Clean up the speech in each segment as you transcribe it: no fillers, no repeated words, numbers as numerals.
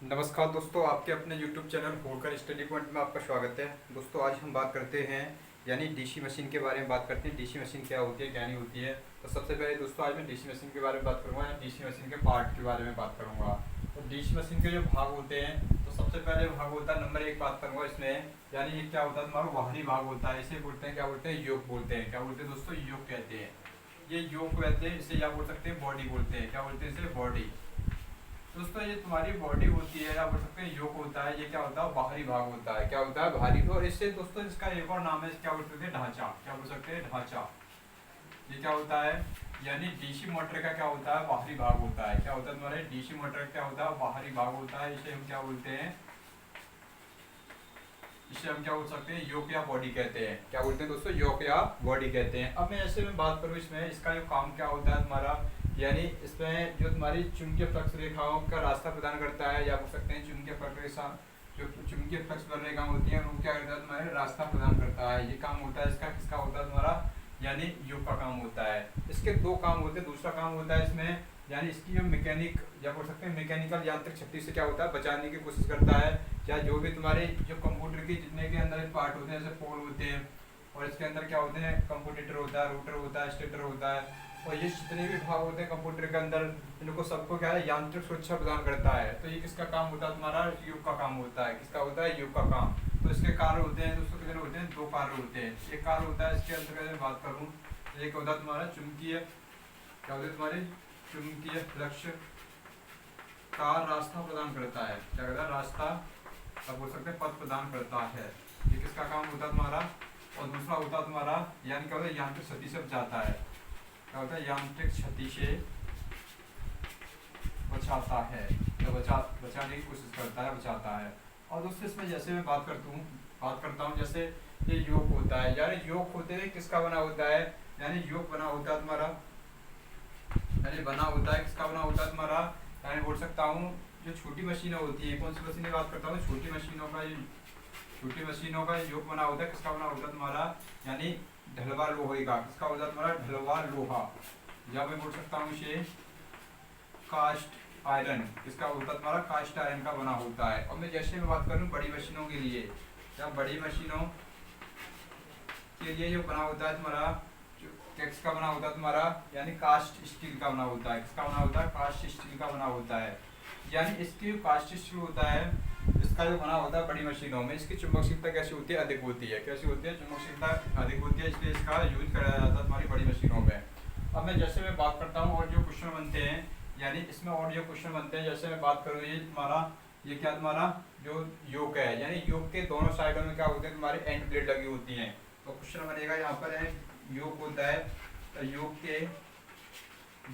नमस्कार दोस्तों, आपके अपने YouTube चैनल होकर स्टडी पॉइंट में आपका स्वागत है। दोस्तों आज हम बात करते हैं यानी डीसी मशीन के बारे में बात करते हैं। डीसी मशीन क्या होती है, क्या नहीं होती है। तो सबसे पहले दोस्तों आज मैं डीसी मशीन के बारे में बात करूंगा या डीसी मशीन के पार्ट के बारे में बात करूंगा। तो डीसी मशीन के जो भाग होते हैं, तो सबसे पहले भाग होता है नंबर 1 बात करूंगा इसमें। यानी ये क्या होता है, तुम्हारा बाहरी भाग होता है। इसे बोलते हैं, क्या बोलते हैं, योक बोलते हैं। क्या बोलते हैं दोस्तों, योक कहते हैं। ये योक कहते हैं, इसे क्या बोल सकते हैं, बॉडी बोलते हैं। क्या बोलते हैं इसे, बॉडी। दोस्तों ये तुम्हारी बॉडी होती है या बोल सकते हैं योक होता है। ये क्या होता है, बाहरी भाग होता है। क्या होता है, बाहरी। और इससे दोस्तों इसका एक और नाम है, क्या बोल सकते हैं, ढांचा। क्या बोल सकते हैं, ढांचा। ये क्या होता है, यानी डीसी मोटर का क्या होता है, बाहरी भाग होता है। क्या होता है तुम्हारे डीसी मोटर का क्या होता है, बाहरी भाग होता है। इसे हम क्या बोलते हैं, इसे हम क्या बोल सकते हैं, योक या बॉडी कहते हैं। क्या बोलते हैं दोस्तों, योक या बॉडी कहते हैं। अब मैं ऐसे में बात करूँ इसमें, इसका जो काम क्या होता है तुम्हारा, यानी इसमें जो तुम्हारी चुंबकीय फ्लक्स रेखाओं का रास्ता प्रदान करता है, या बोल सकते हैं चुंबकीय फ्लक्स रेखा, जो चुंबकीय फ्लक्स पर रेखा होती है उनको क्या करता है, तुम्हारे रास्ता प्रदान करता है। ये काम होता है इसका, किसका होता है तुम्हारा, यानी योक का काम होता है। इसके दो काम होते हैं। दूसरा काम होता है इसमें, यानी इसकी जो मैकेनिक या बोल सकते हैं मैकेनिकल यांत्रिक शक्ति से क्या होता है, बचाने की कोशिश करता है। या जो भी तुम्हारे जो कंप्यूटर की जितने के अंदर पार्ट होते हैं, जैसे पोल होते हैं, और इसके अंदर क्या होते हैं, कंप्यूटर होता है, रूटर होता है, स्टेटर होता है, और ये जितने भी भाग होते हैं कंप्यूटर के अंदर, इनको सबको क्या है, यांत्रिक सुरक्षा प्रदान करता है। तो ये किसका काम होता है, तुम्हारा युग का काम होता है। किसका होता है, युग का काम। तो इसके कार्य होते हैं दोस्तों, कितने होते हैं, दो कार्य होते हैं। एक कार्य होता है इसके अंतर्गत मैं बात करूँ, एक होता है तुम्हारा चुंबकीय, क्या होता है तुम्हारे चुंबकीय फ्लक्स का रास्ता प्रदान करता है। क्या कहता है, रास्ता, अब बोल सकते हैं पथ प्रदान करता है। ये किसका काम होता है तुम्हारा। और दूसरा होता है तुम्हारा, यानी क्या होता है, यांत्रिक क्षति से बचाता है। क्या होता है, यांत्रिक क्षति से बचाता है, तो बचाने की कोशिश करता है, बचाता है। और दोस्तों इसमें जैसे मैं बात करता हूँ, जैसे ये योग होता है, यानी योग होते हुए किसका बना होता है, यानी योग बना होता है तुम्हारा, यानी बना होता है, किसका बना होता है तुम्हारा, यानी बोल सकता हूँ जो छोटी मशीनें होती है, कौन सी मशीन की बात करता हूँ, छोटी मशीनों का योग बना होता है। किसका बना होता है तुम्हारा, यानी ढलवा लोहे का। किसका होता है तुम्हारा, ढलवा लोहा। या मैं बोल सकता हूँ इसे कास्ट आयरन। किसका होता है तुम्हारा, कास्ट आयरन का बना होता है। और मैं जैसे मैं बात करूँ बड़ी मशीनों के लिए, या बड़ी मशीनों के लिए जो बना होता है तुम्हारा, किसका बना होता है तुम्हारा, यानी कास्ट स्टील का बना होता है। किसका बना होता है, कास्ट स्टील का बना होता है। यानी इसकी जो कास्ट स्टील होता है, इसका जो बना होता है बड़ी मशीनों में, इसकी चुंबकशीलता कैसी होती है, अधिक होती है। कैसी होती है, चुंबकशीलता अधिक होती है, इसलिए इसका यूज कराया जाता है तुम्हारी बड़ी मशीनों में। अब मैं जैसे मैं बात करता हूँ और जो क्वेश्चन बनते हैं, यानी इसमें और जो क्वेश्चन बनते हैं, जैसे मैं बात करूँ ये तुम्हारा, ये क्या तुम्हारा जो योक है, यानी योक के दोनों साइडों में क्या होते हैं, तुम्हारे एंड प्लेट लगी होती हैं। तो क्वेश्चन बनेगा यहाँ पर है, योक होता है, तो योक के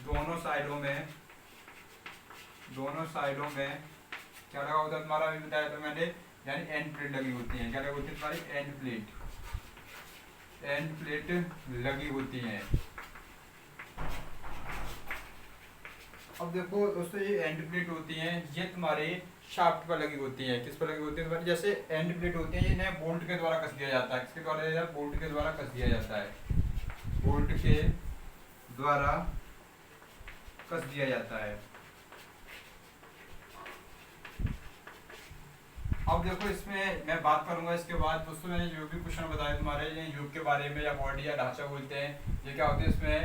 दोनों साइडों में क्या लगा होता है तुम्हारा, अभी बताया था मैंने, यानी एंड प्लेट लगी होती है। क्या लगी होती है तुम्हारी, एंड प्लेट लगी होती है। अब देखो दोस्तों, ये एंड प्लेट होती हैं, ये तुम्हारे शाफ्ट पर लगी होती हैं। किस पर लगी होती है तुम्हारी, जैसे एंड प्लेट होती है, ये इन्हें बोल्ट के द्वारा कस दिया जाता है। किसके द्वारा दिया जाता है, बोल्ट के द्वारा कस दिया जाता है। बोल्ट के द्वारा कस दिया जाता है। अब देखो इसमें मैं बात करूंगा इसके बाद दोस्तों, मैंने जो भी क्वेश्चन बताए तुम्हारे युग के बारे में, या बॉडी या ढांचा बोलते हैं, ये क्या होते हैं इसमें,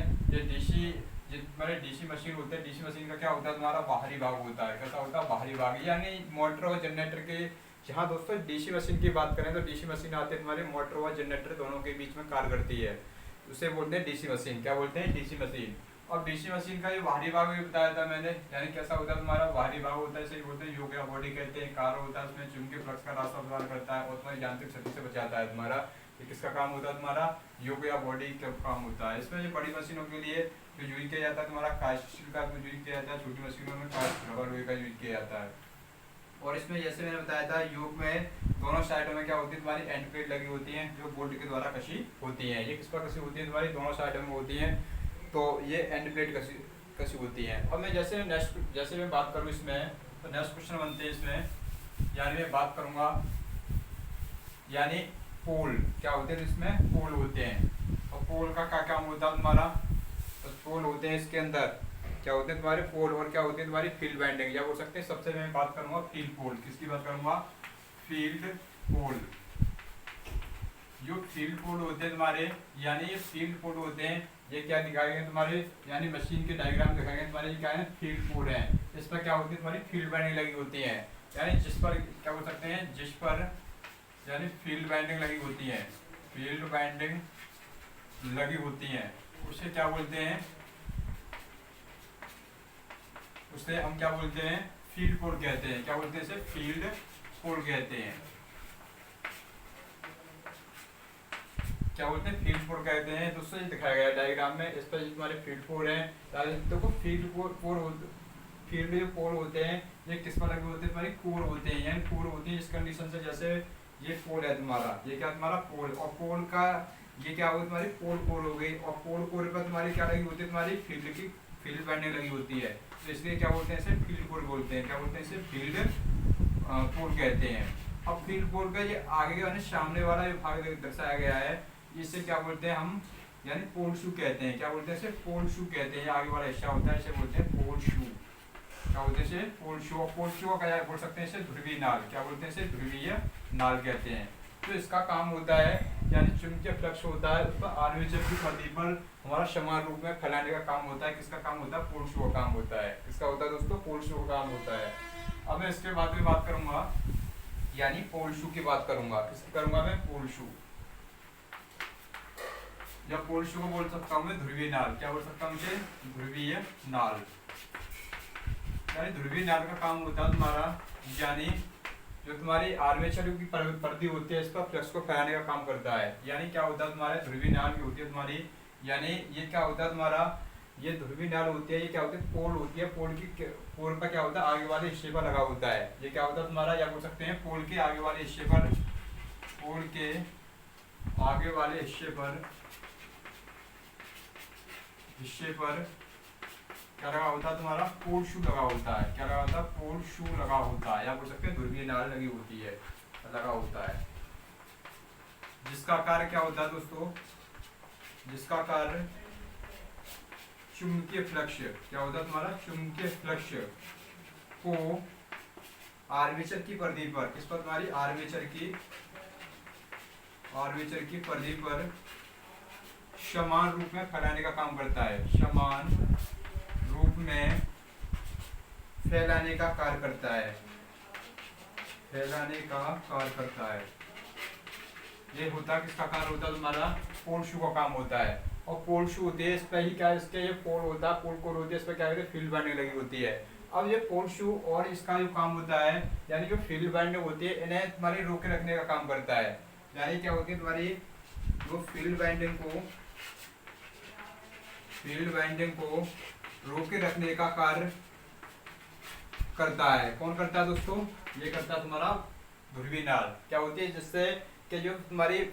ये तुम्हारे डीसी मशीन होते हैं। डीसी मशीन का क्या होता है, तुम्हारा बाहरी भाग होता है। कैसा होता है, बाहरी भाग, यानी मोटर और जनरेटर के, जहाँ दोस्तों डीसी मशीन की बात करें तो डीसी मशीन आते हैं तुम्हारे मोटर और जनरेटर दोनों के बीच में कार्य करती है, उसे बोलते हैं डीसी मशीन। क्या बोलते हैं, डीसी मशीन। और डीसी मशीन का जो बाहरी भाग भी बताया था मैंने, यानी कैसा होता है तुम्हारा, बाहरी भाग होता है, इसे बोलते हैं योग या बॉडी कहते हैं। कार्य होता है उसमें चुंबकीय फ्लक्स का रास्ता प्रदान करता है और तुम्हारी यांत्रिक क्षति से बचाता है तुम्हारा। ये किसका काम होता है तुम्हारा, योग या बॉडी का काम होता है। इसमें जो बड़ी मशीनों के लिए जो यूज किया जाता है तुम्हारा, कास्ट स्टील का यूज किया जाता है। छोटी मशीनों में कास्ट रबर लोहे का यूज किया जाता है। और इसमें जैसे मैंने बताया था, योग में दोनों साइडों में क्या होती है, तुम्हारी एंड प्लेट लगी होती है, जो बोल्ट के द्वारा कसी होती है। ये किस पर कसी होती है, तुम्हारी दोनों साइडों में होती है। तो ये एंड प्लेट कसी होती है। और मैं जैसे मैं बात करूँ इसमें, तो नेक्स्ट क्वेश्चन बनते हैं इसमें, यानी मैं बात करूँगा, यानी पोल क्या होते हैं, इसमें पोल होते हैं। और पोल का क्या काम होता है तुम्हारा, तो पोल होते हैं इसके अंदर, क्या होते हैं तुम्हारे पोल, और क्या होते हैं तुम्हारी फील्ड वाइंडिंग, या बोल सकते हैं सबसे मैं बात करूंगा फील्ड पोल। किसकी बात करूंगा? फील्ड पोल। जो फील्ड पोल होते हैं तुम्हारे, यानी ये फील्ड पोल होते हैं, ये क्या दिखाए गए तुम्हारे, यानी मशीन के डायग्राम दिखाए गए तुम्हारे, ये क्या है? फील्ड पोल है। इस पर क्या होती है तुम्हारी फील्ड वाइंडिंग लगी होती है, यानी जिस पर क्या बोल सकते हैं, जिस पर यानी फील्ड वाइंडिंग लगी होती है, फील्ड वाइंडिंग लगी होती है, उसे क्या बोलते हैं? उसे हम क्या बोलते हैं? फील्ड पोल कहते हैं। क्या बोलते हैं इसे? फील्ड पोल कहते हैं। क्या बोलते हैं? फील्ड पोल कहते हैं। दोस्तों ये दिखाया गया डायग्राम में, इस पर तुम्हारे फील्ड पोल है। देखो फील्ड पोल फील्ड जो पोल होते हैं ये किस पर लगे होते हैं? तुम्हारे कोर होते हैं, यानी कोर होती है इस कंडीशन से, जैसे ये पोल है तुम्हारा, ये क्या तुम्हारा पोल, और पोल का ये क्या होगी तुम्हारी पोल कोर हो गई, और पोल कोर पर तुम्हारी क्या लगी होती है? तुम्हारी फील्ड वाइंडिंग लगी होती है, तो इसलिए क्या बोलते हैं इसे? फील्ड पोल बोलते हैं। क्या बोलते हैं इसे? फील्ड पोल कहते हैं। अब फील्ड पोल का ये आगे का सामने वाला जो भाग दर्शाया गया है, इसे क्या बोलते हैं हम? यानी पोल शू कहते हैं। क्या बोलते हैं इसे? पोल शू कहते हैं। आगे वाला हिस्सा होता है इसे बोलते हैं पोल शू। क्या बोलते हैं इसे? पोल शू। और पोल शू का क्या बोल सकते हैं इसे? ध्रुवीय नाल। क्या बोलते हैं इसे? ध्रुवीय नाल कहते हैं। तो इसका काम होता है, यानी चुंबकीय फ्लक्स होता है, उस पर आर्मेचर की परिधि पर हमारा समान रूप में फैलाने का काम होता है। किसका काम होता है? पोल शू का काम होता है। किसका होता है दोस्तों? पोल शू का काम होता है। अब मैं इसके बाद में बात करूंगा, यानी पोल शू की बात करूंगा। किसकी करूंगा मैं? पोल शू। जब पोल शू को बोल सकता हूँ मैं ध्रुवीय नाल। क्या बोल सकता हूँ इसे? ध्रुवीय नाल। यानी ध्रुवीय नाल का काम होता है तुम्हारा, यानी जो तुम्हारी आर्मेचर की परिधि होती है, इस पर फ्लक्स को फैलाने का काम करता है। यानी क्या होता है तुम्हारे ध्रुवीय नाल की होती है तुम्हारी, यानी ये क्या होता है तुम्हारा, ये ध्रुवीय नाल होती है, ये क्या होती है? पोल होती है। पोल पर क्या होता है? आगे वाले हिस्से पर लगा होता है। ये क्या होता है तुम्हारा, या बोल सकते हैं पोल के आगे वाले हिस्से पर, पोल के आगे वाले हिस्से पर क्या लगा होता है तुम्हारा? पोल शू लगा होता है। क्या लगा होता है? पोल शू लगा होता है, या बोल सकते हैं ध्रुवीय नाल लगी होती है, लगा होता है। जिसका कार्य क्या होता है दोस्तों? जिसका कार्य चुंबकीय फ्लक्स, क्या होता है तुम्हारा? चुंबकीय फ्लक्स को आर्मेचर की परिधि पर, किस पर? तुम्हारी आर्मेचर की परिधि पर समान रूप में फैलाने का काम करता है। समान रूप में फैलाने का कार्य करता है। फैलाने का कार्य करता है। ये होता है किसका कार्य होता है तुम्हारा? पोल शू का काम होता है। और पोल शू होती है, इस पर ही क्या है? इसके ये पोल होता है, पोल कोर होती है, इस पर क्या है? फील्ड वाइंडिंग लगी होती है। अब ये पोल शू और इसका जो काम होता है, यानी जो फील्ड वाइंडिंग होती है, इन्हें तुम्हारी रोके रखने का काम करता है। यानी क्या होती है तुम्हारी जो फील्ड वाइंडिंग को रोके रखने का कार्य करता है। कौन करता है दोस्तों? ये करता है तुम्हारा ध्रुवीय नाल। क्या होती है? जिससे कि जो तुम्हारी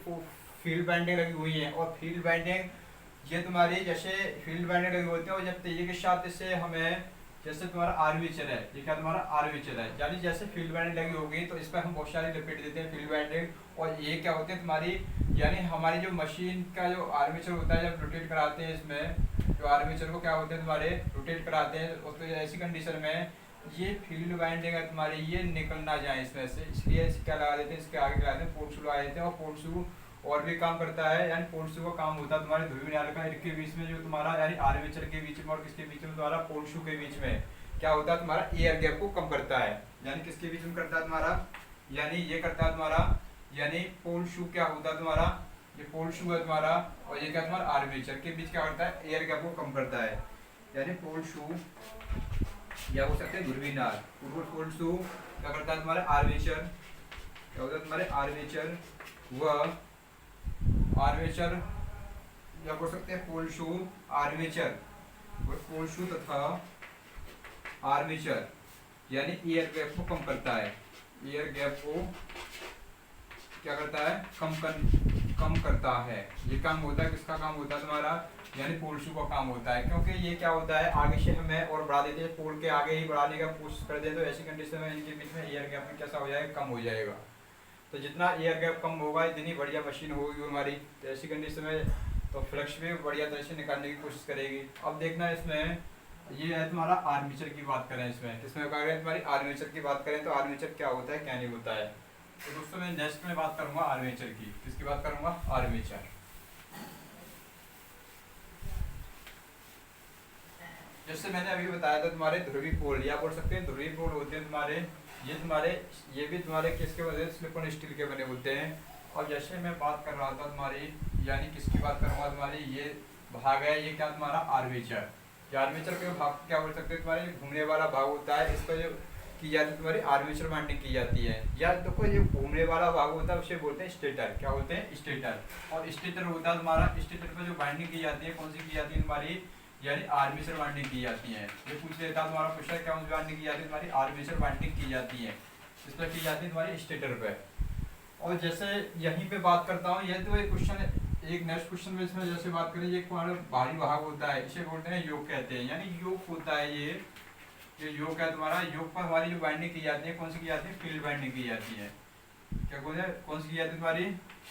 फील्ड वाइंडिंग लगी हुई है, और फील्ड वाइंडिंग ये तुम्हारी जैसे फील्ड वाइंडिंग लगी होती है, और जब तेजी के साथ इससे हमें, जैसे तुम्हारा आर्मेचर है, ये क्या तुम्हारा आर्मेचर है, यानी जैसे फील्ड वाइंडिंग लगी होगी तो इस पर हम बहुत सारी लपेट देते हैं फील्ड वाइंडिंग, और ये क्या होती है तुम्हारी, यानी हमारी जो मशीन का जो आर्मेचर होता है, जब रोटेट कराते हैं, इसमें जो आर्मेचर को क्या होते हैं तुम्हारे रोटेट कराते हैं, तो ऐसी कंडीशन में ये फील्ड वाइंडिंग है तुम्हारी, ये निकल ना जाए इसमें से, इसलिए क्या लगा देते हैं, इसके आगे लगा देते हैं, पोल शू लगा देते हैं। और पोल शू और भी काम करता है, यानी पोल शू का काम होता है तुम्हारे ध्रुवीय नाल का, इनके बीच में जो तुम्हारा, यानी आर्मेचर के बीच में और किसके बीच में, तुम्हारा पोल शू के बीच में क्या होता है तुम्हारा, एयर गैप को कम करता है। यानी किसके बीच में करता है तुम्हारा, यानी ये करता है तुम्हारा, यानी पोल शू क्या होता है तुम्हारा, ये पोल शू है तुम्हारा, और ये क्या तुम्हारा आर्मेचर के बीच क्या करता है, एयर गैप को कम करता है। यानी पोल शू या हो सकते हैं ध्रुवीय नाल। पोल शू क्या करता है तुम्हारे आर्मेचर, क्या होता है तुम्हारे आर्मेचर व आर्मेचर, या बोल सकते हैं पोल शू आर्मेचर, पोल शू तथा आर्मेचर, यानी एयर गैप को कम करता है। एयर गैप को क्या करता है, कम करता है। ये काम होता है, किसका काम होता है तुम्हारा, यानी पोल शू का काम होता है। क्योंकि ये क्या होता है, आगे से हमें और बढ़ा देते हैं, पोल के आगे ही बढ़ाने का कोशिश कर दे, तो ऐसी कंडीशन में इनके बीच में एयर गैप में कैसा हो जाएगा, कम हो जाएगा। तो जितना एयर गैप कम होगा इतनी बढ़िया मशीन होगी हमारी। तो ऐसी कंडीशन में तो फ्लक्स भी बढ़िया तरह से निकालने की कोशिश करेगी। अब देखना इसमें ये है तुम्हारा आर्मेचर की बात करें, इसमें किसमें बात करें, तुम्हारी आर्मेचर की बात करें तो आर्मेचर क्या होता है क्या नहीं होता है। तो दोस्तों मैं नेक्स्ट में बात करूंगा आर्मेचर की, किसकी बात करूंगा, आर्मेचर। जैसे मैंने अभी बताया था तुम्हारे ध्रुवी पोल, या बोल सकते हैं ध्रुवी पोल होते हैं तुम्हारे, ये भी तुम्हारे किसके वजह से सिलिकॉन स्टील के बने होते हैं। और जैसे मैं बात कर रहा था तुम्हारी, यानी किसकी बात करूंगा, तुम्हारी ये भाग है, ये क्या तुम्हारा आर्मेचर। ये आर्मेचर के भाग को क्या बोल सकते हैं, तुम्हारे घूमने वाला भाग होता है, इस पर जो की जाती है तुम्हारी आर्मेचर वाइंडिंग की जाती है। या देखो जो घूमने वाला भाग होता है उसे बोलते हैं स्टेटर, क्या बोलते हैं, स्टेटर। और स्टेटर होता है तुम्हारा, स्टेटर पर जो बाइंडिंग की जाती है कौन सी की जाती है तुम्हारी, यानी आर्मेचर वाइंडिंग की जाती है। ये पूछ लेता तुम्हारा क्वेश्चन, क्या वाइंडिंग की जाती है तुम्हारी, आर्मेचर वाइंडिंग की जाती है, इस पर की जाती है तुम्हारी स्टेटर पे। और जैसे यहीं पे बात करता हूँ, यह तो एक क्वेश्चन, एक नेक्स्ट क्वेश्चन में इसमें जैसे बात करें, ये तुम्हारा भारी भाग होता है, इसे बोलते हैं योक कहते हैं, यानी योक होता है ये योक है तुम्हारा। योक पर हमारी जो बाइंडिंग की जाती है कौन सी की जाती है, फील्ड बाइंडिंग की जाती है। क्या बोलते हैं, कौन सी की जाती है तुम्हारी,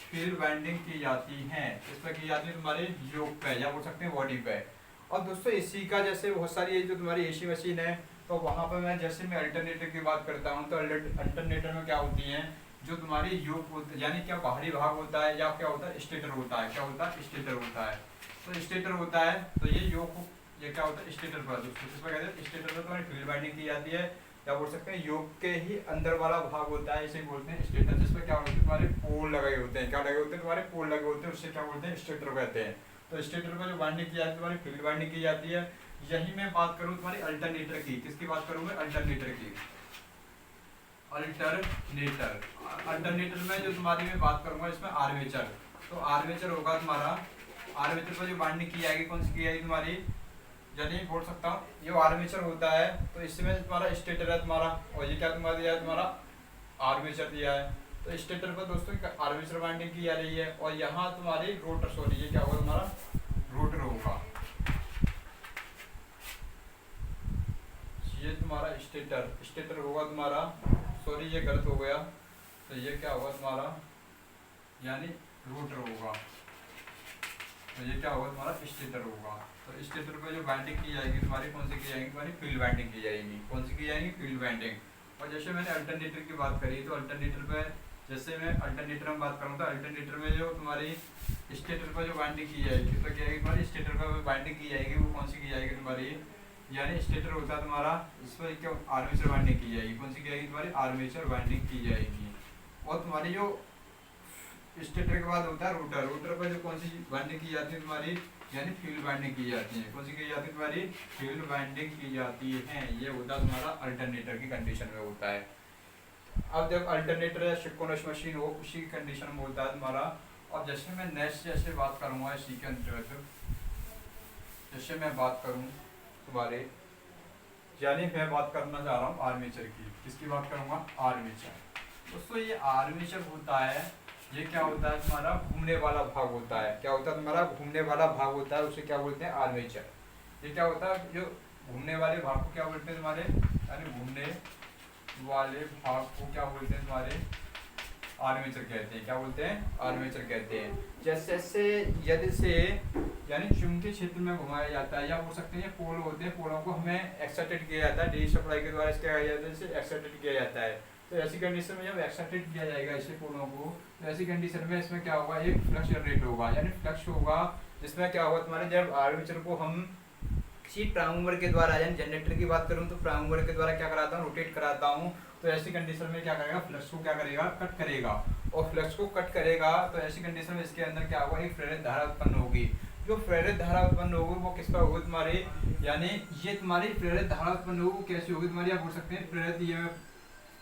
फील्ड बाइंडिंग की जाती है, इस पर की जाती है तुम्हारे योक पे, या बोल सकते हैं बॉडी पे। और दोस्तों इसी का जैसे बहुत सारी ये जो तुम्हारी एसी मशीन है, तो वहाँ पर मैं जैसे मैं अल्टरनेटर की बात करता हूँ, तो अल्टरनेटर में क्या होती है, जो तुम्हारी योक होता, यानी क्या बाहरी भाग होता है, या क्या होता है स्टेटर होता है, क्या होता है स्टेटर होता है। तो स्टेटर होता है, तो ये योक, ये क्या होता है स्टेटर पर, इसमें कहते हैं स्टेटर पर तुम्हारी फील्ड बाइंडिंग की जाती है, या बोल सकते हैं योग के ही अंदर वाला भाग होता है, इसे बोलते हैं स्टेटर, जिसमें क्या होता है तुम्हारे पोल लगे होते हैं, क्या लगे होते हैं तुम्हारे पोल लगे होते हैं, उससे क्या बोलते हैं स्टेटर कहते हैं। तो स्टेटर पर जो बाइंडिंग की जाती है तुम्हारी फील्ड बाइंडिंग की जाती है। यही मैं बात करूं तुम्हारी अल्टरनेटर की, किसकी बात करूंगा, अल्टरनेटर की। अल्टरनेटर, अल्टरनेटर में जो तुम्हारी मैं बात करूंगा इसमें आर्मेचर। तो आर्मेचर होगा तुम्हारा, आर्मेचर पर जो बाइंडिंग की जाएगी कौन सी की जाएगी तुम्हारी, यानी बोल सकता हूँ ये आर्मेचर होता है, तो इसमें तुम्हारा स्टेटर है तुम्हारा, और ये क्या तुम्हारा दिया है तुम्हारा आर्मेचर दिया है। तो स्टेटर पर दोस्तों आर्मेचर बाइंडिंग की जा रही है, और यहाँ तुम्हारी रोटर, सॉरी ये क्या होगा तुम्हारा रोटर होगा, ये तुम्हारा स्टेटर, स्टेटर होगा तुम्हारा, सॉरी ये गलत हो गया, तो ये क्या होगा तुम्हारा, यानी रोटर होगा, तो ये क्या होगा तुम्हारा स्टेटर होगा। तो स्टेटर पे जो बाइंडिंग की जाएगी तुम्हारी कौन सी की जाएगी, तुम्हारी फील्ड बाइंडिंग की जाएगी, कौन सी की जाएगी, फील्ड बाइंडिंग। और जैसे मैंने अल्टरनेटर की बात करी, तो अल्टरनेटर पे जैसे मैं अल्टरनेटर में बात करूँ, तो अल्टरनेटर में जो तुम्हारी स्टेटर पर जो बाइंडिंग की जाएगी, तो क्या है तुम्हारी स्टेटर पर बाइंडिंग की जाएगी, वो कौन सी की जाएगी तुम्हारी, यानी स्टेटर होता है तुम्हारा, इस पर क्या आर्मेचर बाइंडिंग की जाएगी, कौन सी की जाएगी तुम्हारी आर्मेचर बाइंडिंग की जाएगी। और तुम्हारी जो स्टेटर के बाद होता है रोटर, रोटर पर जो कौन सी बाइंडिंग की जाती है तुम्हारी, यानी फील्ड बाइंडिंग की जाती है, कौन सी की जाती है तुम्हारी, फील्ड बाइंडिंग की जाती है। ये होता है तुम्हारा अल्टरनेटर की कंडीशन में होता है। अब जब अल्टरनेटर या सिंक्रोनस मशीन हो उसी कंडीशन में होता है तुम्हारा। और जैसे मैं नेक्स्ट जैसे बात करूँगा इसी के अंतर्गत, जैसे मैं बात करूँ तुम्हारे, यानी मैं बात करना चाह रहा हूँ आर्मेचर की, किसकी बात करूँगा, आर्मेचर। दोस्तों ये आर्मेचर होता है, ये क्या होता है तुम्हारा घूमने वाला भाग होता है, क्या होता है तुम्हारा घूमने वाला भाग होता है, उसे क्या बोलते हैं आर्मेचर। ये क्या होता है, जो घूमने वाले भाग को क्या बोलते हैं तुम्हारे, यानी घूमने वाले भाग को क्या बोलते हैं तुम्हारे आर्मेचर कहते हैं, क्या बोलते हैं आर्मेचर कहते हैं। जैसे जैसे यदि से यानी चुंबकीय क्षेत्र में घुमाया जाता है, या बोल सकते हैं पोल होते हैं, पोलों को हमें एक्साइटेड किया जाता है, डीसी सप्लाई के द्वारा इसका एक्साइटेड किया जाता है। तो ऐसी कंडीशन में जब एक्साइटेड किया जाएगा इसे पोलों को, तो ऐसी कंडीशन में इसमें क्या होगा, एक फ्लक्स जनरेट होगा, यानी फ्लक्स होगा, जिसमें क्या होगा तुम्हारे, जब आर्मेचर को हम किसी प्राइम मूवर के द्वारा, यानी जनरेटर की बात करूं तो प्राइम मूवर के द्वारा क्या कराता हूं, रोटेट कराता हूं, तो ऐसी कंडीशन में क्या करेगा, फ्लक्स को क्या करेगा, कट करेगा। और फ्लक्स को कट करेगा तो ऐसी कंडीशन में इसके अंदर क्या होगा, एक प्रेरित धारा उत्पन्न होगी। जो प्रेरित धारा उत्पन्न होगी वो किस पर होगी तुम्हारी, यानी ये तुम्हारी प्रेरित धारा उत्पन्न होगी, कैसी होगी तुम्हारी, आप बोल सकते हैं प्रेरित, ये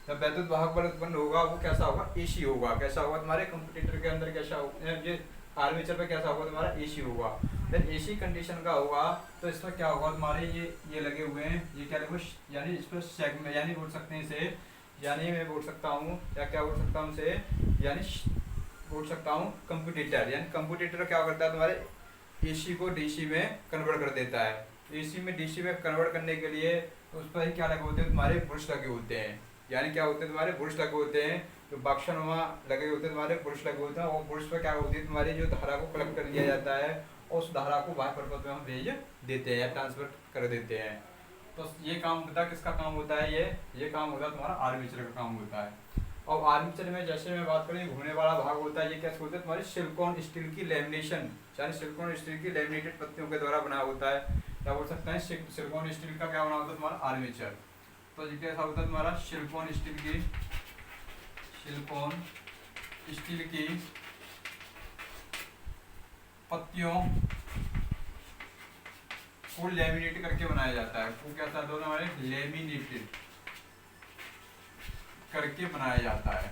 जब वैद्युत वाहक बल उत्पन्न होगा वो कैसा होगा, एसी होगा। कैसा होगा तुम्हारे कंप्यूटर के अंदर, कैसा होगा, ये आर्मेचर पे कैसा होगा तुम्हारा, एसी होगा। जब एसी कंडीशन का होगा तो इसमें क्या होगा तुम्हारे, ये लगे हुए हैं, ये क्या लगे, यानी इस पर सेगमेंट, यानी बोल सकते हैं इसे, यानी मैं बोल सकता हूँ या क्या बोल सकता हूँ इसे, यानी बोल सकता हूँ कंप्यूटर, यानी कंप्यूटर क्या करता है तुम्हारे एसी को डीसी में कन्वर्ट कर देता है। एसी में डीसी में कन्वर्ट करने के लिए उस पर क्या लगे होते हैं तुम्हारे ब्रश लगे होते हैं, यानी क्या होते हैं तुम्हारे ब्रश लगे होते हैं, जो बक्सन वहाँ लगे होते हैं तुम्हारे ब्रश लगे होते हैं, और ब्रश पर क्या होती है तुम्हारी जो धारा को कलेक्ट कर लिया जाता है, और उस धारा को बाह्य परपथ में हम भेज देते हैं या ट्रांसफर कर देते हैं। तो ये काम होता है, किसका काम होता है, ये काम होता है तुम्हारा आर्मेचर का काम होता है। और आर्मेचर में जैसे मैं बात करूँ, घूमने वाला भाग होता है, ये कैसे होता है, तुम्हारी सिलिकॉन स्टील की लेमिनेशन, यानी सिलिकॉन स्टील की लेमिनेटेड पत्तियों के द्वारा बना होता है। क्या बोल सकते हैं, सिलिकॉन स्टील का क्या बना होता है तुम्हारा आर्मेचर। तो ये कैसा होता है तुम्हारा सिलिकॉन स्टील की पत्तियों को लेमिनेट करके बनाया जाता है। वो कैसा होता है हमारे लेमिनेटेड करके बनाया जाता है।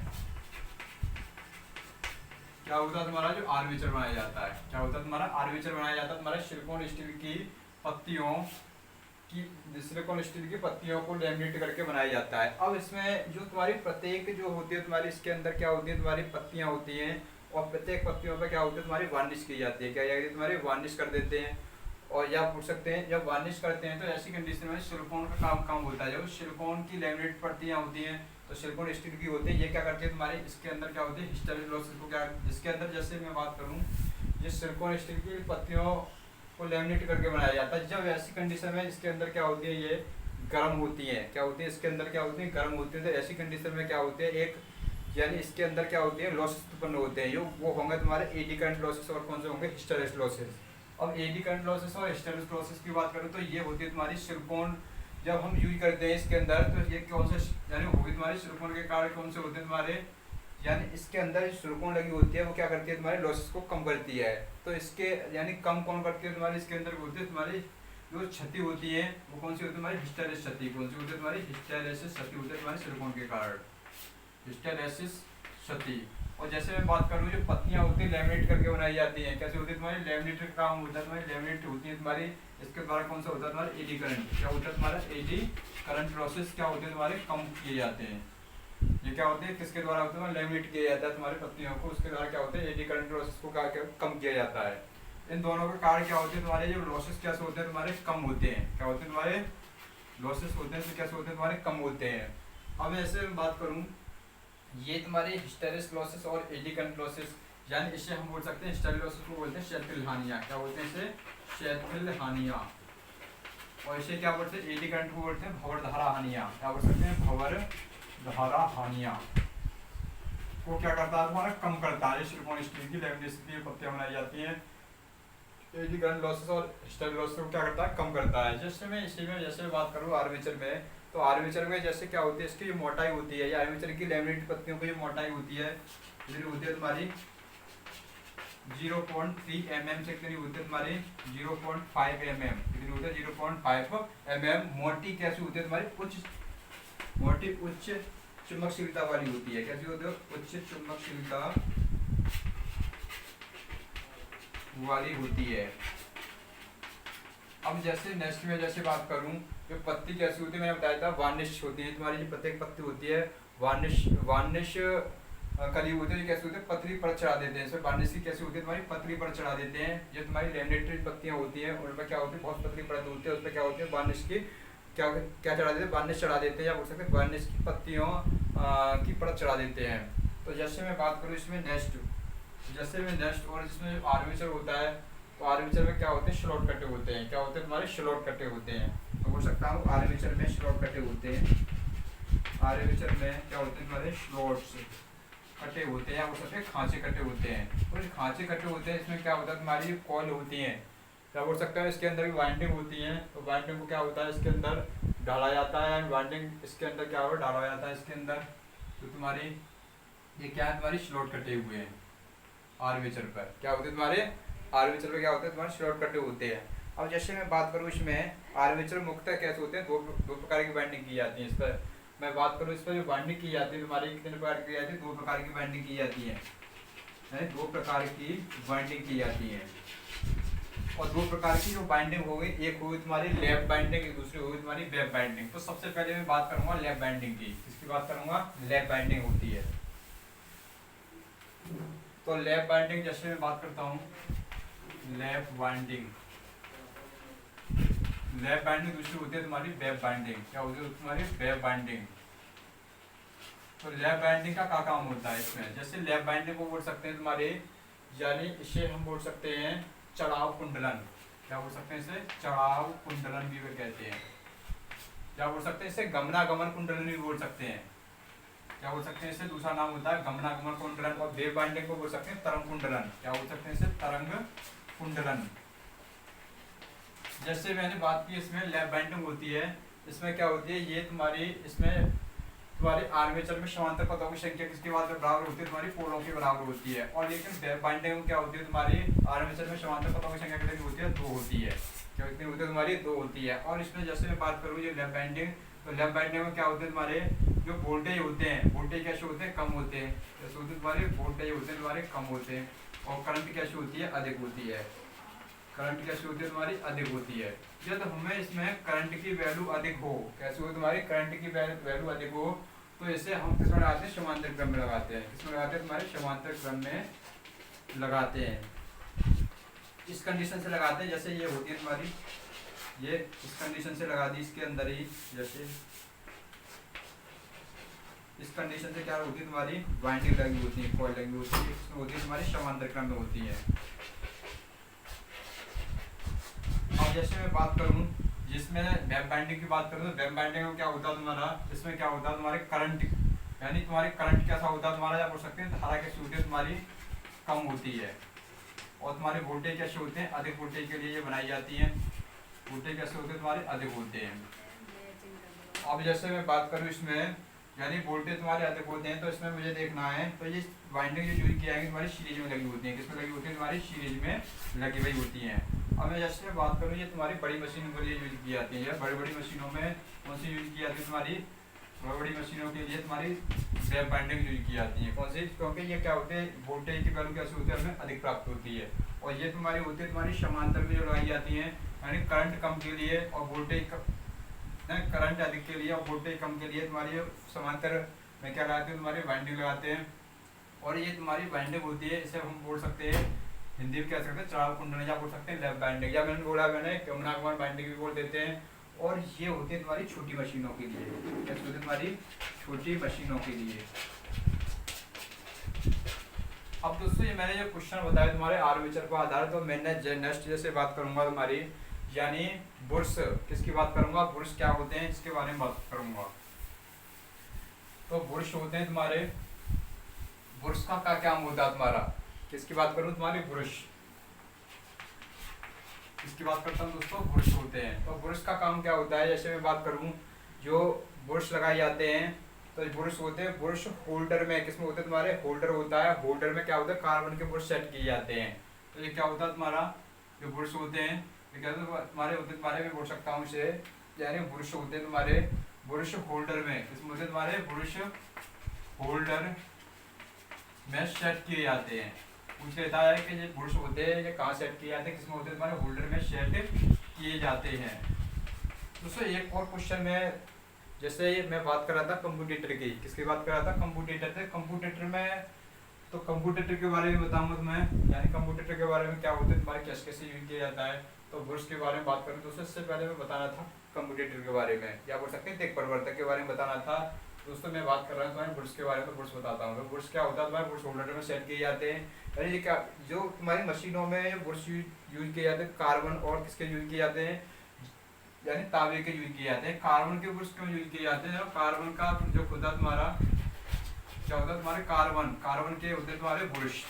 क्या होता है तुम्हारा जो आर्मेचर बनाया जाता है, क्या होता है तुम्हारा आर्मेचर बनाया जाता है तुम्हारा सिलिकॉन स्टील की पत्तियों को लेमिनेट करके बनाया जाता है। अब इसमें जो तुम्हारी प्रत्येक जो होती है तुम्हारी, इसके अंदर क्या होती है तुम्हारी पत्तियां होती हैं, और प्रत्येक पत्तियों पे क्या होता है तुम्हारी वार्निश की जाती है। क्या तुम्हारी वार्निश कर देते हैं, और या पूछ सकते हैं जब वार्निश करते हैं तो ऐसी कंडीशन में सिलिकॉन का काम होता है। जब सिलिकॉन की लेमिनेट पत्तियां होती हैं तो सिलिकॉन स्टील की होती है, ये क्या करती है तुम्हारी, इसके अंदर क्या होती है हिस्टेरेसिस लॉसेस को क्या, इसके अंदर जैसे मैं बात करूँ, ये सिलिकॉन स्टील की पत्तियों को लेमिनेट करके बनाया जाता है। जब ऐसी कंडीशन में इसके अंदर क्या होती है, ये गर्म होती है, क्या होती है इसके अंदर क्या होती है, गर्म होती है। तो ऐसी कंडीशन में क्या होते हैं, एक यानी इसके अंदर क्या होती है लॉसेस उत्पन्न होते हैं, वो होंगे तुम्हारे एडी करंट लॉसेस, और कौन से होंगे हिस्टेरेसिस लॉसेस। अब एडी करंट लॉसेस और हिस्टेरेसिस लॉसेस की बात करूँ तो ये होती है तुम्हारी सिलिकॉन जब हम यूज करते हैं इसके अंदर, तो ये कौन से यानी होगी तुम्हारी सिलिकॉन के कारण कौन से होते हैं तुम्हारे, यानी इसके अंदर जो सिलिकॉन लगी होती है वो क्या करती है तुम्हारे लॉसेस को कम करती है। तो इसके यानी कम कौन करती है तुम्हारी, इसके अंदर होती है तुम्हारी जो क्षति होती है वो कौन सी होती है तुम्हारी हिस्टेरेसिस क्षति, कौन सी होती है तुम्हारी हिस्टेरेसिस क्षति होती है तुम्हारे सिलिकॉन के कारण, हिस्टेरेसिस क्षति। और जैसे मैं बात करूँ जो पत्तियां होती है लेमिनेट करके बनाई जाती हैं, कैसे होती है तुम्हारी लेमिनेट का काम होता है तुम्हारी लेमिनेट होती है तुम्हारी, इसके द्वारा कौन सा होता है तुम्हारा एडी करंट, क्या होता है तुम्हारा एडी करंट लॉसेस क्या होते हैं तुम्हारे कम किए जाते हैं। ये क्या होते हैं किसके द्वारा होते हैं, लेमिनेट किया जाता है तुम्हारी पत्तियों को, उसके द्वारा क्या होते हैं एडी करंट लॉसेस को कम किया जाता है। इन दोनों के कारण क्या होते हैं तुम्हारे जो लॉसेस कैसे होते हैं तुम्हारे कम होते हैं, क्या होते हैं तुम्हारे लॉसेस होते हैं तो कैसे होते हैं तुम्हारे कम होते हैं। अब ऐसे मैं बात करूँ, ये तुम्हारे हिस्टेरेसिस लॉसेस और एडी करंट लॉसेस, यानी इसे हम बोल सकते हैं हिस्टेरिक लॉसेस को बोलते हैं क्षेत्रीय हानियां, क्या बोलते हैं इसे क्षेत्रीय हानियां, और इसे क्या बोलते हैं एडी करंट को बोलते हैं भंवरधारा हानियां, क्या बोल सकते हैं भंवरधारा हानियां को क्या करता है तुम्हारा कम करता है। सिलिकॉन स्टील की लेमिनेशन की पत्तियां बनाई जाती हैं, एडी करंट लॉसेस और हिस्टेरिक लॉसेस को क्या करता है कम करता है। जैसे मैं इसी में जैसे बात करूँ आर्मेचर में, तो आर्मेचर में जैसे क्या होती है इसकी जो मोटाई होती है, या आर्मेचर की लेमिनेट पत्तियों की जो मोटाई होती है होती है तुम्हारी 0.3 mm से कितनी होती है तुम्हारी 0.5 mm, कितनी होती है 0.5 mm। मोटी कैसी होती है तुम्हारी मोटी उच्च चुंबकशीलता वाली होती है, कैसी होती है उच्च चुंबकशीलता वाली होती है। अब जैसे नेक्स्ट में जैसे बात करूं जो पत्ती कैसी होती है, मैंने बताया था वार्निश होती है तुम्हारी, जो प्रत्येक पत्ती होती है वार्निश कली होती है, कैसे होती है पतली पर चढ़ा देते हैं। इसमें वार्निश की कैसी होती है तुम्हारी पतली पर चढ़ा देते हैं। ये तुम्हारी लेमिनेटेड पत्तियां होती हैं उन पर क्या होती है बहुत पतली परत होती है, उस पर क्या होती है वार्निश की क्या चढ़ा देते हैं, वार्निश चढ़ा देते हैं, या बोल सकते हैं वार्निश की पत्तियों की परत चढ़ा देते हैं। तो जैसे मैं बात करूँ इसमें नेक्स्ट और इसमें आर्मेचर होता है, तो आर्मेचर में क्या होते हैं स्लॉट कटे होते हैं, क्या होते हैं तुम्हारे स्लॉट कटे होते हैं। तो बोल सकता हूँ आर्मेचर में स्लॉट कटे होते हैं, आर्मेचर में क्या होते हैं तुम्हारे स्लॉट्स कटे होते हैं, या बोल सकते हैं खांचे कटे होते हैं। और खांचे कटे होते हैं इसमें क्या होता है तुम्हारी कॉइल होती हैं, क्या बोल सकते हैं इसके अंदर वाइंडिंग होती है, तो वाइंडिंग को क्या होता है इसके अंदर डाला जाता है, वाइंडिंग इसके अंदर क्या होगा डाला जाता है इसके अंदर। तो तुम्हारी ये क्या है तुम्हारी स्लॉट कटे हुए हैं आर्मेचर पर, क्या होते हैं तुम्हारे आर्मेचर पे क्या होते हैं तुम्हारे स्लॉट कटे होते हैं। अब जैसे मैं बात करूँ इसमें आर्मेचर मुख्यतः कैसे होते हैं, दो प्रकार की बाइंडिंग की जाती है। इस पर मैं बात करूँ इस पर जो बाइंडिंग की जाती है तुम्हारी कितने प्रकार की जाती है, दो प्रकार की बाइंडिंग की जाती है, दो प्रकार की बाइंडिंग की जाती है। और दो प्रकार की जो बाइंडिंग हो गई, एक होगी तुम्हारी लैप बाइंडिंग, एक दूसरी होगी तुम्हारी वेब बाइंडिंग। तो सबसे पहले मैं बात करूंगा लैप बाइंडिंग की, इसकी बात करूंगा लैप बाइंडिंग होती है। तो लैप बाइंडिंग जैसे मैं बात करता हूँ लैप बाइंडिंग दूसरी होती है तुम्हारी वेब बाइंडिंग, क्या होती है तुम्हारी वेब बाइंडिंग। तो लैप बाइंडिंग का क्या काम होता है इसमें, जैसे लैप बाइंडिंग को बोल सकते हैं तुम्हारे, यानी इसे हम बोल सकते हैं चढ़ाव कुंडलन, क्या बोल सकते हैं इसे, चढ़ाव कुंडलन भी वे कहते हैं। क्या बोल सकते हैं इसे, गमनागमन कुंडलन भी बोल सकते हैं। क्या बोल सकते हैं इसे, दूसरा नाम होता है गमनागमन कुंडलन। और वेव बाइंडिंग को बोल सकते हैं तरंग कुंडलन। क्या बोल सकते हैं इसे, तरंग कुंडलन। जैसे मैंने बात की इसमें लैप बाइंडिंग होती है, इसमें क्या होती है, ये तुम्हारी इसमें तुम्हारे आर्मेचर में समांतर पथों की संख्या किसके बराबर होती है, तुम्हारी पोलों के बराबर होती है। और लेकिन वेव बाइंडिंग में क्या होती है, तुम्हारी आर्मेचर में समांतर पथों की संख्या कितनी होती है, 2 होती है। क्या कितनी होती है, तुम्हारी 2 होती है। और इसमें जैसे मैं बात करूँ ये लैप बाइंडिंग, तो लैप बाइंडिंग में क्या होते हैं, तुम्हारे जो वोल्टेज होते हैं, वोल्टेज कैसे होते हैं, कम होते हैं। जैसे होते हैं तुम्हारे वोल्टेज होते हैं तुम्हारे कम होते हैं। और करंट कैसे होती है, अधिक होती है। करंट कैसे होती है, तुम्हारी अधिक होती है। जब हमें इसमें करंट की वैल्यू अधिक हो, कैसे हो, तुम्हारी करंट की वैल्यू अधिक हो, तो इसे हम किसमें लगाते हैं, समांतर क्रम में लगाते हैं। किसमें लगाते हैं, तुम्हारे समांतर क्रम में लगाते हैं। इस कंडीशन से लगाते हैं, जैसे ये होती है तुम्हारी, ये इस कंडीशन से लगा दी इसके अंदर ही, जैसे इस कंडीशन से क्या होती है, तुम्हारी वाइंडिंग लगी होती है, कॉइल लगी होती है, इसमें होती है तुम्हारी समांतर क्रम में होती है। अब जैसे मैं बात करूं, जिसमें वेव बाइंडिंग की बात करूं, तो वेव बाइंडिंग में क्या होता है तुम्हारा, इसमें क्या होता है तुम्हारे करंट, यानी तुम्हारी करंट कैसा होता है तुम्हारा, या बोल सकते हैं धारा कैसी होती है तुम्हारी, कम होती है। और तुम्हारे वोल्टेज कैसे होते हैं, अधिक वोल्टेज के लिए ये बनाई जाती है। वोल्टेज कैसे होते हैं, तुम्हारे अधिक होते हैं। अब जैसे मैं बात करूँ इसमें, यानी वोल्टेज तुम्हारे अधिक होते हैं, तो इसमें मुझे देखना है, तो ये वाइंडिंग जो यूज की जाएगी तुम्हारी सीरीज में लगी होती है। किसमें लगी होती है, तुम्हारी सीरीज में लगी हुई होती है। अब मैं जैसे बात करूँ, ये तुम्हारी बड़ी मशीनों के लिए यूज की जाती है। बड़ी बड़ी मशीनों में कौन सी यूज की जाती है, तुम्हारी बड़ी बड़ी मशीनों के लिए तुम्हारी वेव बाइंडिंग यूज की जाती है। कौन सी, क्योंकि ये क्या होते हैं, वोल्टेज की वैल्यू कैसे होती है, हमें अधिक प्राप्त होती है। और ये तुम्हारी होती है तुम्हारी समांतर में जो लगाई जाती है, यानी करंट कम के लिए और वोल्टेज करंट अधिक के लिए और वोल्टेज कम के लिए तुम्हारी समांतर में क्या लगाते हैं, तुम्हारी बाइंडिंग लगाते हैं। और ये तुम्हारी बाइंडिंग होती है, इसे हम बोल सकते हैं हिंदी में कह सकते हैं चढ़ाव कुंडलन, या बोल सकते हैं लैप बाइंडिंग, या मैंने बोला गमनागमन बाइंडिंग भी बोल देते हैं। और ये होती है तुम्हारी छोटी मशीनों के लिए, कैसे होती है, तुम्हारी छोटी मशीनों के लिए। अब दोस्तों ये मैंने जो क्वेश्चन बताया तुम्हारे आर्मेचर पर आधारित, तो मैंने नेक्स्ट जैसे बात करूंगा तुम्हारी, यानी बुर्श, किसकी बात करूंगा, बुर्श क्या होते हैं इसके बारे में बात करूंगा। तो बुर्श होते हैं तुम्हारे, बुर्श का क्या काम होता है तुम्हारा, किसकी बात करूं, तुम्हारी बुर्श, इसकी बात करता हूं दोस्तों, बुर्श होते हैं। तो बुर्श का काम क्या होता है, जैसे मैं बात करूं, जो बुर्श लगाए जाते हैं, तो बुर्श होते हैं, बुर्श होल्डर में, किसमें होते हैं तुम्हारे, होल्डर होता है। होल्डर में क्या होता है, कार्बन के बुर्श सेट किए जाते हैं। तो ये क्या होता है तुम्हारा, जो बुर्श होते हैं, ये क्या तुम्हारे होते हैं, तुम्हारे में बोल सकता हूँ इसे, यानी बुर्श होते हैं तुम्हारे, बुर्श होल्डर में, किसमें होते हैं तुम्हारे, बुर्श होल्डर में सेट किए जाते हैं। पूछ लेता है कि ये बुर्श होते हैं, ये कहाँ सेट किए जाते हैं, किसमें होते हैं, तुम्हारे होल्डर में सेट किए जाते हैं। दोस्तों एक और क्वेश्चन में, जैसे मैं बात कर रहा था कंप्यूटर की, किसकी बात कर रहा था, कंप्यूटर से। कंप्यूटर में, तो कंप्यूटर के बारे में बताऊंगा तुम्हें, यानी कंप्यूटर के बारे में क्या होता है, तुम्हारे कैसे कैसे यूज किया जाता है। तो बुर्श के बारे में बात करूँ, दोस्तों इससे पहले मैं बताना था कंप्यूटर के बारे में, या बोल सकते हैं तेज परिवर्तक के बारे में बताना था। दोस्तों मैं बात कर रहा हूँ तुम्हारे बुर्श के बारे में, तो बुर्श बताता हूँ। तो बुर्श क्या होता है, तुम्हारे बुर्श होल्डर में सेट किए जाते हैं। यानी क्या, जो तुम्हारी मशीनों में बुर्श यूज किए जाते हैं, कार्बन और किसके यूज किए जाते हैं, यानी तांबे के यूज किए जाते हैं। कार्बन के बुर्श क्यों यूज किए जाते हैं, कार्बन का जो खुदा तुम्हारा क्या होता है, तुम्हारे कार्बन के होते हैं तुम्हारे बुर्श,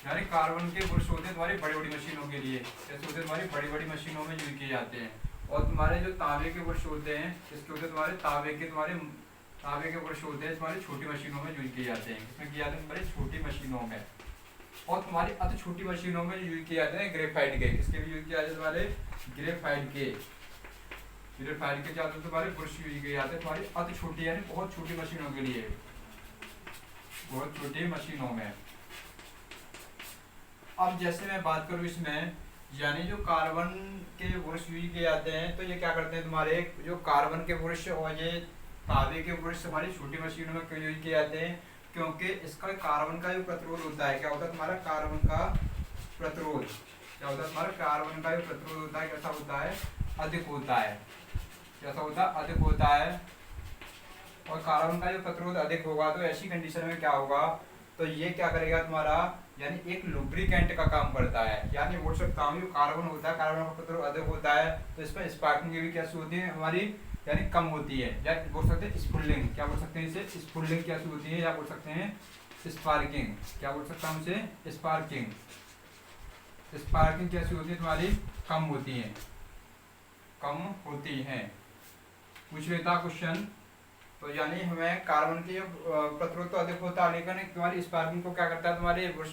यानी कार्बन के बुर्श होते हैं तुम्हारी बड़ी बड़ी मशीनों के लिए, जैसे होते हैं तुम्हारी बड़ी बड़ी मशीनों में यूज किए जाते हैं। और तुम्हारे जो तांबे के बुर्श होते हैं, किसके होते हैं, तुम्हारे तांबे के बुर्श होते हैं तुम्हारी छोटी मशीनों में यूज किए जाते हैं। किसमें किए जाते हैं, तुम्हारी छोटी मशीनों में। और तुम्हारी अति छोटी मशीनों में यूज किए जाते हैं ग्रेफाइट के, किसके भी यूज किए जाते हैं, तुम्हारे ग्रेफाइट के क्या होते हैं, तुम्हारे बुर्श यूज किए जाते हैं तुम्हारी अति छोटी, यानी बहुत छोटी मशीनों के लिए, बहुत छोटी मशीनों में। अब जैसे मैं बात करूँ इसमें, यानी जो कार्बन के बुर्श यूज किए जाते हैं, तो ये क्या करते हैं, तुम्हारे जो कार्बन के बुर्श और ये तांबे के बुर्श हमारी छोटी मशीनों में क्यों यूज किए जाते हैं, क्योंकि इसका कार्बन का जो प्रतिरोध होता है, क्या होता है तुम्हारा, कार्बन का प्रतिरोध, क्या होता है तुम्हारा, कार्बन का जो प्रतिरोध होता है कैसा होता है, अधिक होता है। कैसा होता है, अधिक होता है। और कार्बन का जो प्रतिरोध अधिक होगा, तो ऐसी कंडीशन में क्या होगा, तो ये क्या करेगा तुम्हारा, यानी एक लुब्रिकेंट का काम करता है। यानी बोल सकता हूँ कार्बन होता है, कार्बन का प्रतिरोध अधिक होता है, तो इसमें स्पार्किंग भी कैसी होती है हमारी, यानी कम होती है, या बोल सकते हैं स्फुलिंग, क्या बोल सकते हैं इसे, स्फुलिंग कैसी होती है, या बोल सकते हैं स्पार्किंग, क्या बोल सकता हूँ इसे, स्पार्किंग। स्पार्किंग कैसी होती है तुम्हारी, कम होती है, कम होती है। पूछ लेता क्वेश्चन। तो यानी हमें कार्बन की प्रतिरोध तो अधिक होता है, लेकिन तुम्हारी स्पार्किंग को क्या करता है, तुम्हारे बुरुश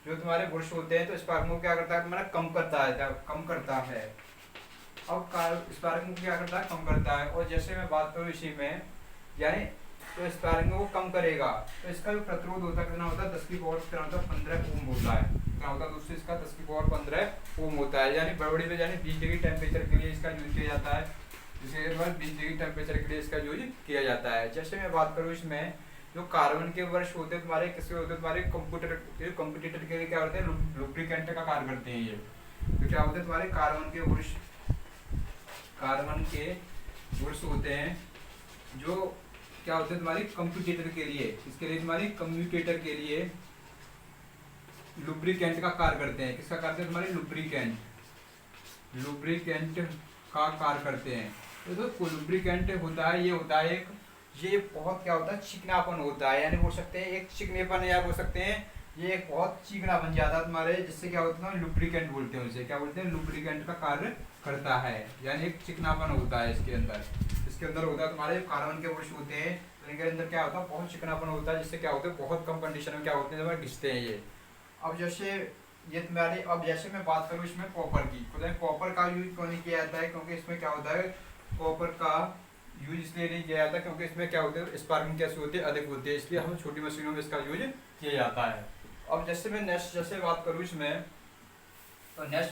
जो तुम्हारे बुरुश होते हैं, तो स्पार्किंग को क्या करता है तुम्हारा, कम करता है, कम करता है। अब स्पार्किंग को क्या करता है, कम करता है। और जैसे मैं बात करूँ इसी में, यानी तो स्पार्किंग को कम करेगा, तो इसका जो प्रतिरोध होता है कितना होता है, 10 की पावर कितना होता है, 15 ओम होता है। कितना होता है दोस्तों, इसका 10 की पावर 15 ओम होता है। यानी बड़बड़ी में यानी 20 डिग्री टेम्परेचर के लिए इसका यूज किया जाता है, जिसके बाद 20 डिग्री टेम्परेचर के लिए इसका यूज किया जाता है। जैसे मैं बात करूँ इसमें, जो कार्बन के वर्ष होते हैं तुम्हारे, किसके होते हैं तुम्हारे, कंप्यूटर के लिए क्या होते हैं, लुब्रिकेंट का कार्य करते हैं ये। तो क्या होते हैं तुम्हारे कार्बन के वर्ष, कार्बन के वर्ष होते हैं जो क्या होते हैं तुम्हारी कम्प्यूटेटर के लिए, इसके लिए तुम्हारी कम्प्यूटेटर के लिए लुब्रिकेंट का कार्य करते हैं। किसका करते हैं तुम्हारे, लुब्रिकेंट, लुब्रिकेंट का कार्य करते हैं। तो लुब्रिकेंट होता है, ये होता है एक, ये बहुत क्या होता है, चिकनापन होता है, यानी बोल सकते हैं एक चिकनेपन, या बोल सकते हैं ये एक बहुत चिकना बन जाता है तुम्हारे, जिससे क्या होता है लुब्रिकेंट बोलते हैं उसे, क्या बोलते हैं, लुब्रिकेंट का कार्य करता है। यानी एक चिकनापन होता है इसके अंदर, इसके अंदर होता है तुम्हारे कार्बन के वृक्ष होते हैं, तो इनके अंदर क्या होता है, बहुत चिकनापन होता है, जिससे क्या होता है बहुत कम कंडीशन में क्या होते हैं तुम्हारे घिसते हैं ये। अब जैसे ये तुम्हारे, अब जैसे मैं बात करूँ इसमें कॉपर की, तो कॉपर का यूज क्यों नहीं किया जाता है, क्योंकि इसमें क्या होता है, कॉपर का यूज इसलिए नहीं किया जाता क्योंकि इसमें क्या होता है, स्पार्किंग कैसी होती है, अधिक होती है, इसलिए हम छोटी मशीनों में इसका यूज किया जाता है। अब जैसे मैं नेक्स्ट जैसे बात करूँ इसमें, तो नेक्स्ट